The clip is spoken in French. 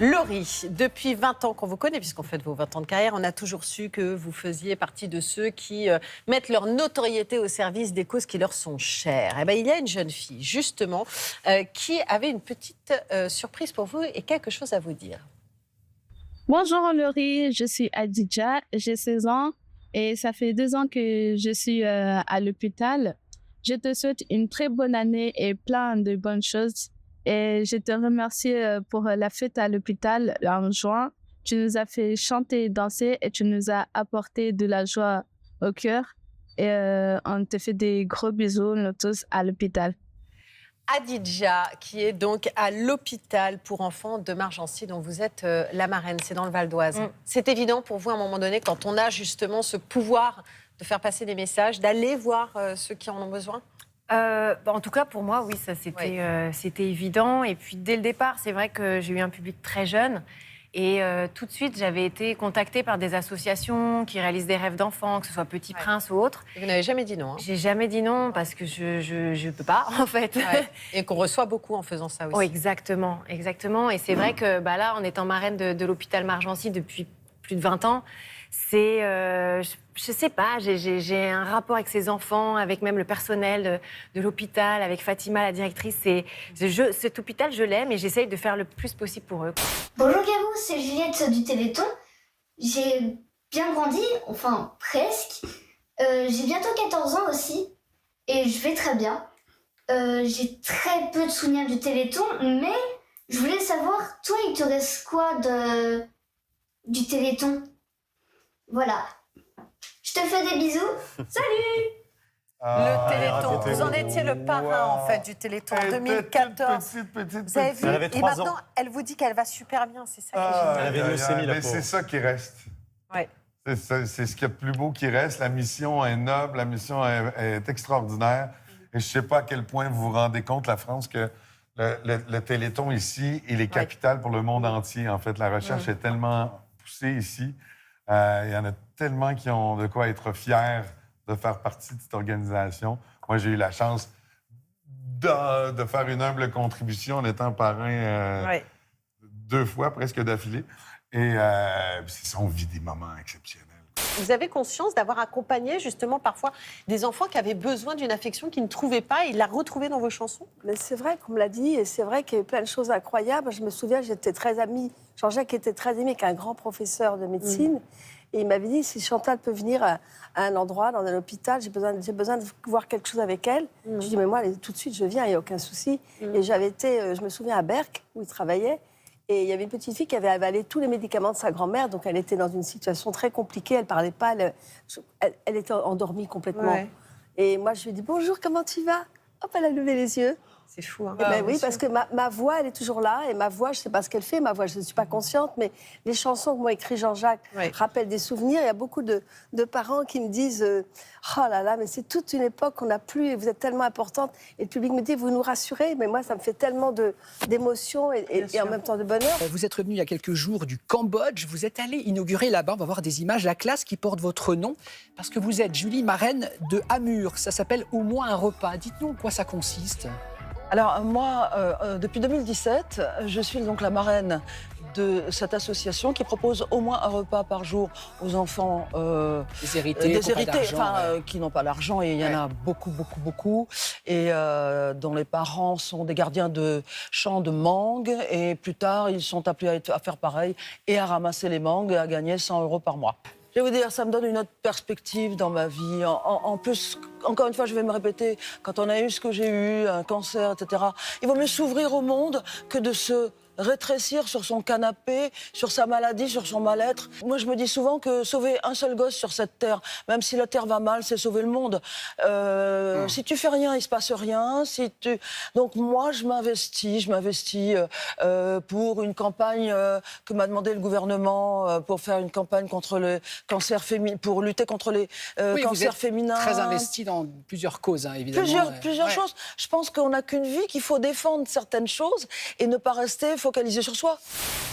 Laurie, depuis 20 ans qu'on vous connaît, puisqu'on fait vos 20 ans de carrière, on a toujours su que vous faisiez partie de ceux qui mettent leur notoriété au service des causes qui leur sont chères. Eh bien, il y a une jeune fille, justement, qui avait une petite surprise pour vous et quelque chose à vous dire. Bonjour Laurie, je suis Adidja, j'ai 16 ans et ça fait 2 ans que je suis à l'hôpital. Je te souhaite une très bonne année et plein de bonnes choses. Et je te remercie pour la fête à l'hôpital en juin. Tu nous as fait chanter et danser et tu nous as apporté de la joie au cœur. Et on te fait des gros bisous, nous tous, à l'hôpital. Adidja, qui est donc à l'hôpital pour enfants de Margency, dont vous êtes la marraine, c'est dans le Val d'Oise. C'est évident pour vous, à un moment donné, quand on a justement ce pouvoir de faire passer des messages, d'aller voir ceux qui en ont besoin? En tout cas, pour moi, oui, ça c'était évident. Et puis, dès le départ, c'est vrai que j'ai eu un public très jeune. Et tout de suite, j'avais été contactée par des associations qui réalisent des rêves d'enfants, que ce soit Petit Prince ou autre. Et vous n'avez jamais dit non, hein? J'ai jamais dit non parce que je peux pas, en fait. Ouais. Et qu'on reçoit beaucoup en faisant ça aussi. Oui, exactement, exactement. Et c'est vrai que là, en étant marraine de l'hôpital Margency depuis plus de 20 ans, c'est, je sais pas, j'ai un rapport avec ces enfants, avec même le personnel de l'hôpital, avec Fatima, la directrice. Cet hôpital, je l'aime et j'essaye de faire le plus possible pour eux. Bonjour Garou, c'est Juliette du Téléthon. J'ai bien grandi, enfin presque. J'ai bientôt 14 ans aussi et je vais très bien. J'ai très peu de souvenirs du Téléthon, mais je voulais savoir, toi, il te reste quoi du Téléthon? Voilà. Je te fais des bisous. Salut! Le Téléthon, vous en étiez le parrain en fait du Téléthon en 2014. Vous avez vu? Elle avait Et 3 maintenant, ans. elle vous dit qu'elle va super bien, c'est ça qui est génial. Elle avait une leucémie, la mais pauvre. c'est ça qui reste. Ouais. C'est ce qu'il y a de plus beau qui reste. La mission est noble, la mission est extraordinaire. Et je ne sais pas à quel point vous vous rendez compte, la France, que le Téléthon ici, il est capital pour le monde entier. En fait, la recherche est tellement poussée ici. Il y en a tellement qui ont de quoi être fiers de faire partie de cette organisation. Moi, j'ai eu la chance de faire une humble contribution en étant parrain 2 fois, presque d'affilée. Et c'est ça, on vit des moments exceptionnels. Vous avez conscience d'avoir accompagné justement parfois des enfants qui avaient besoin d'une affection qu'ils ne trouvaient pas et de la retrouver dans vos chansons? Mais c'est vrai qu'on me l'a dit, et c'est vrai qu'il y a eu plein de choses incroyables. Je me souviens, j'étais très amie, Jean-Jacques était très ami avec un grand professeur de médecine. Et il m'avait dit, si Chantal peut venir à un endroit, dans un hôpital, j'ai besoin de voir quelque chose avec elle. Je dis, mais moi, allez, tout de suite, je viens, il n'y a aucun souci. Et j'avais été, je me souviens, à Berck, où il travaillait. Et il y avait une petite fille qui avait avalé tous les médicaments de sa grand-mère. Donc, elle était dans une situation très compliquée. Elle ne parlait pas. Elle était endormie complètement. Ouais. Et moi, je lui ai dit, bonjour, comment tu vas? Hop, elle a levé les yeux. C'est fou, hein? Oui, parce que ma voix, elle est toujours là. Et ma voix, je ne sais pas ce qu'elle fait. Ma voix, je ne suis pas consciente. Mais les chansons que m'a écrit Jean-Jacques rappellent des souvenirs. Il y a beaucoup de parents qui me disent oh là là, mais c'est toute une époque qu'on n'a plus et vous êtes tellement importante. Et le public me dit, vous nous rassurez. Mais moi, ça me fait tellement d'émotions et en même temps de bonheur. Vous êtes revenu il y a quelques jours du Cambodge. Vous êtes allé inaugurer là-bas, on va voir des images, la classe qui porte votre nom. Parce que vous êtes Julie, marraine de Amur. Ça s'appelle Au moins un repas. Dites-nous en quoi ça consiste. Alors moi, depuis 2017, je suis donc la marraine de cette association qui propose au moins un repas par jour aux enfants déshérités, qui n'ont pas l'argent, et il y en a beaucoup, et dont les parents sont des gardiens de champs de mangue, et plus tard, ils sont appelés à faire pareil et à ramasser les mangues et à gagner 100 € par mois. Je vais vous dire, ça me donne une autre perspective dans ma vie. En plus, encore une fois, je vais me répéter, quand on a eu ce que j'ai eu, un cancer, etc., il vaut mieux s'ouvrir au monde que de se rétrécir sur son canapé, sur sa maladie, sur son mal-être. Moi, je me dis souvent que sauver un seul gosse sur cette terre, même si la terre va mal, c'est sauver le monde. Si tu fais rien, il se passe rien. Donc moi, je m'investis pour une campagne que m'a demandé le gouvernement pour faire une campagne contre le cancer féminin, pour lutter contre les cancers féminins. Très investi dans plusieurs causes, hein, évidemment. Plusieurs choses. Je pense qu'on n'a qu'une vie, qu'il faut défendre certaines choses et ne pas rester focalisé sur soi.